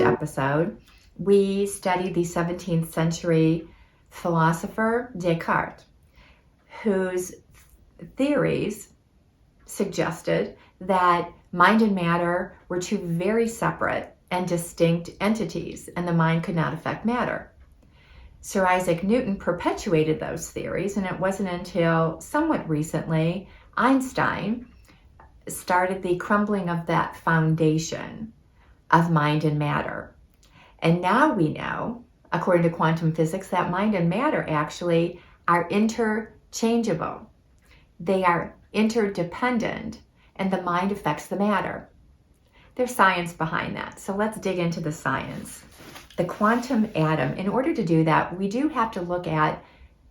episode, we studied the 17th century philosopher Descartes, whose theories suggested that mind and matter were two very separate and distinct entities, and the mind could not affect matter. Sir Isaac Newton perpetuated those theories, and it wasn't until somewhat recently Einstein started the crumbling of that foundation of mind and matter. And now we know, according to quantum physics, that mind and matter actually are interchangeable. They are interdependent, and the mind affects the matter. There's science behind that. So let's dig into the science. The quantum atom, in order to do that, we do have to look at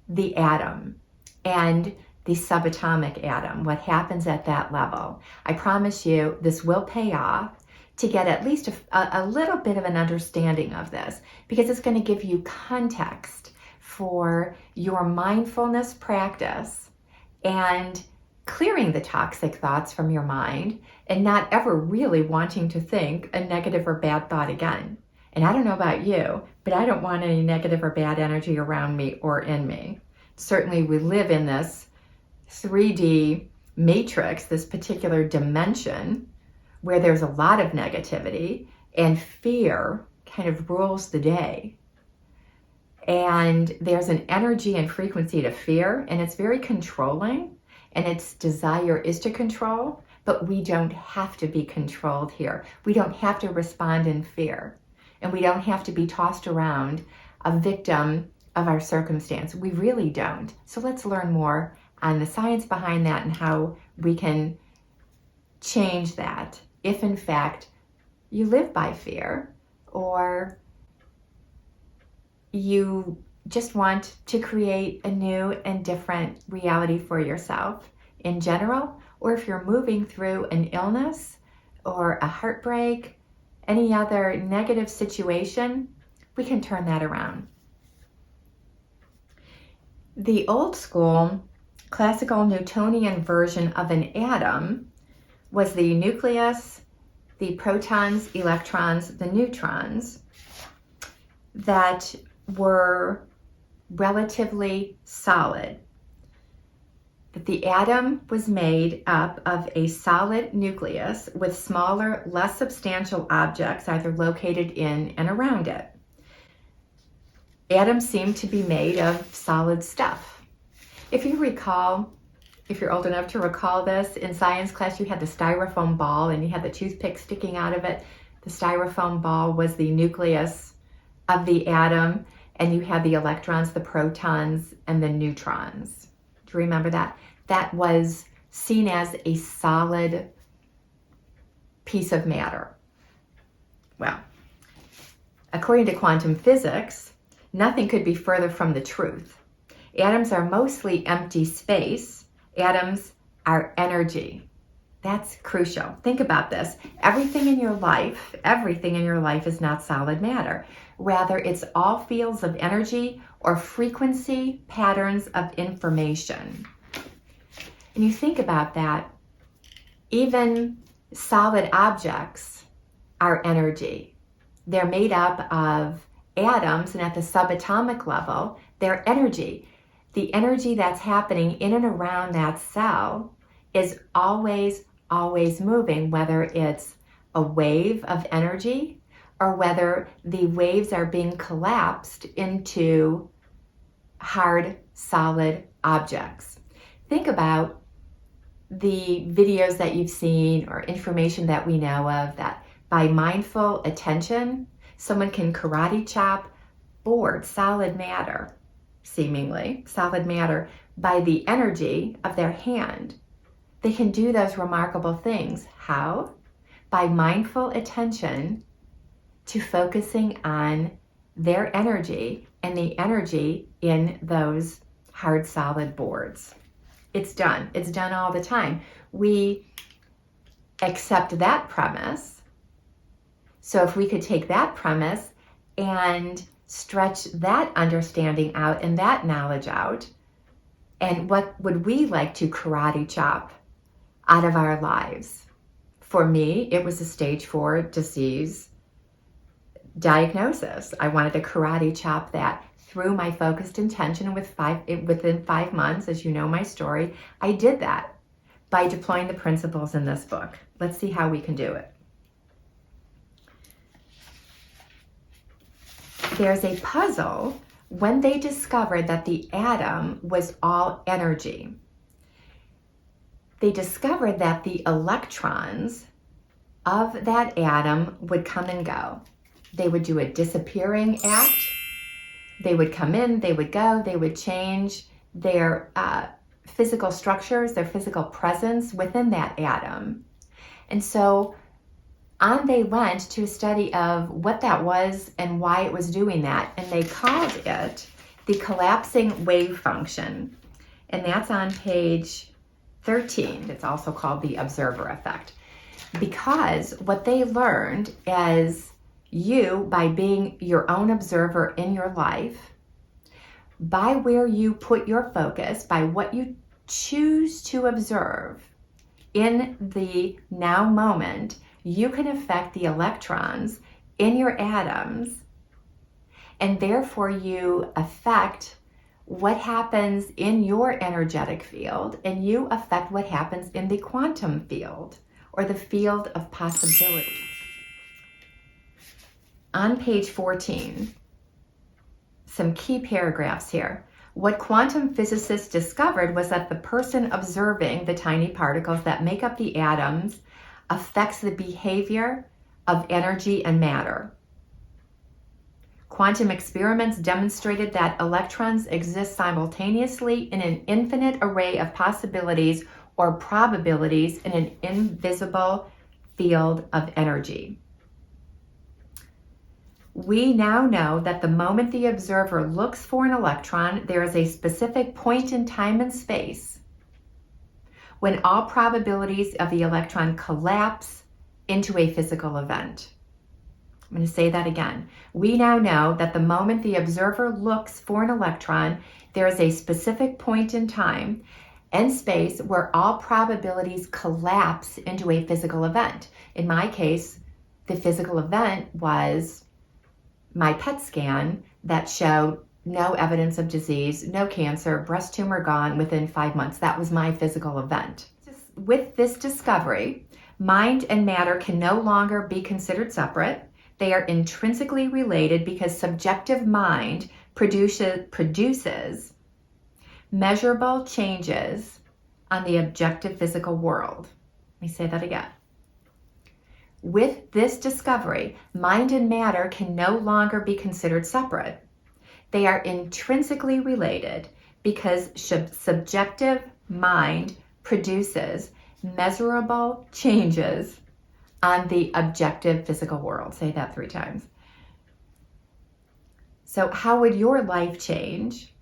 the atom and the subatomic atom, what happens at that level. I promise you this will pay off to get at least a little bit of an understanding of this, because it's going to give you context for your mindfulness practice and clearing the toxic thoughts from your mind and not ever really wanting to think a negative or bad thought again. And I don't know about you, but I don't want any negative or bad energy around me or in me. Certainly we live in this 3D matrix, this particular dimension where there's a lot of negativity and fear kind of rules the day. And there's an energy and frequency to fear, and it's very controlling, and its desire is to control, but we don't have to be controlled here. We don't have to respond in fear. And we don't have to be tossed around a victim of our circumstance. We really don't. So let's learn more on the science behind that and how we can change that if in fact you live by fear, or you just want to create a new and different reality for yourself in general, or if you're moving through an illness or a heartbreak, any other negative situation, we can turn that around. The old school classical Newtonian version of an atom was the nucleus, the protons, electrons, the neutrons that were relatively solid. That the atom was made up of a solid nucleus with smaller, less substantial objects either located in and around it. Atoms seem to be made of solid stuff. If you recall, if you're old enough to recall this, in science class you had the styrofoam ball and you had the toothpick sticking out of it. The styrofoam ball was the nucleus of the atom, and you had the electrons, the protons, and the neutrons. Do you remember that? That was seen as a solid piece of matter. Well, according to quantum physics, nothing could be further from the truth. Atoms are mostly empty space. Atoms are energy. That's crucial. Think about this. Everything in your life is not solid matter. Rather, it's all fields of energy or frequency patterns of information. And you think about that, even solid objects are energy. They're made up of atoms, and at the subatomic level, they're energy. The energy that's happening in and around that cell is always moving, whether it's a wave of energy or whether the waves are being collapsed into hard, solid objects. Think about the videos that you've seen or information that we know of that by mindful attention, someone can karate chop board, solid matter, seemingly solid matter, by the energy of their hand. They can do those remarkable things. How? By mindful attention to focusing on their energy and the energy in those hard, solid boards. It's done. It's done all the time. We accept that premise. So if we could take that premise and stretch that understanding out and that knowledge out, and what would we like to karate chop out of our lives? For me, it was a stage 4 disease diagnosis. I wanted to karate chop that through my focused intention within 5 months. As you know my story, I did that by deploying the principles in this book. Let's see how we can do it. There's a puzzle when they discovered that the atom was all energy. They discovered that the electrons of that atom would come and go. They would do a disappearing act. They would come in, they would go, they would change their physical structures, their physical presence within that atom. And so on they went to a study of what that was and why it was doing that. And they called it the collapsing wave function. And that's on page 13. It's also called the observer effect. Because what they learned is you, by being your own observer in your life, by where you put your focus, by what you choose to observe in the now moment, you can affect the electrons in your atoms, and therefore you affect what happens in your energetic field, and you affect what happens in the quantum field, or the field of possibility. On page 14, some key paragraphs here. What quantum physicists discovered was that the person observing the tiny particles that make up the atoms affects the behavior of energy and matter. Quantum experiments demonstrated that electrons exist simultaneously in an infinite array of possibilities or probabilities in an invisible field of energy. We now know that the moment the observer looks for an electron, there is a specific point in time and space when all probabilities of the electron collapse into a physical event. I'm going to say that again. We now know that the moment the observer looks for an electron, there is a specific point in time and space where all probabilities collapse into a physical event. In my case, the physical event was my PET scan that showed no evidence of disease, no cancer, breast tumor gone within 5 months. That was my physical event. With this discovery, mind and matter can no longer be considered separate. They are intrinsically related because subjective mind produces measurable changes on the objective physical world. Let me say that again. With this discovery, mind and matter can no longer be considered separate. They are intrinsically related because subjective mind produces measurable changes on the objective physical world. Say that 3 times. So how would your life change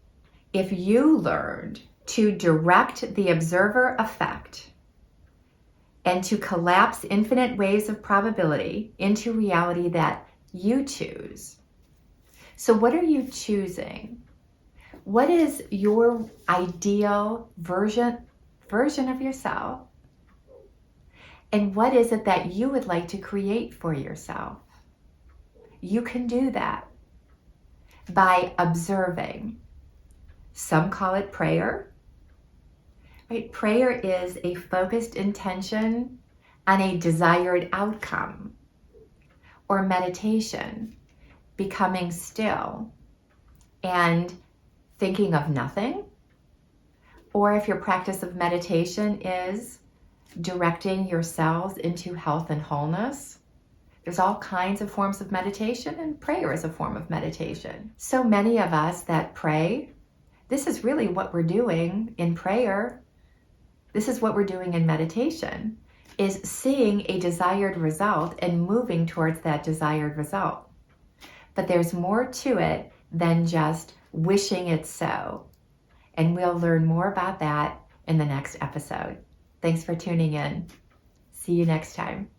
if you learned to direct the observer effect and to collapse infinite waves of probability into reality that you choose? So what are you choosing? What is your ideal version of yourself? And what is it that you would like to create for yourself? You can do that by observing. Some call it prayer. Right? Prayer is a focused intention on a desired outcome. Or meditation, becoming still and thinking of nothing. Or if your practice of meditation is directing your cells into health and wholeness, there's all kinds of forms of meditation, and prayer is a form of meditation. So many of us that pray, this is really what we're doing in prayer. This is what we're doing in meditation, is seeing a desired result and moving towards that desired result. But there's more to it than just wishing it so. And we'll learn more about that in the next episode. Thanks for tuning in. See you next time.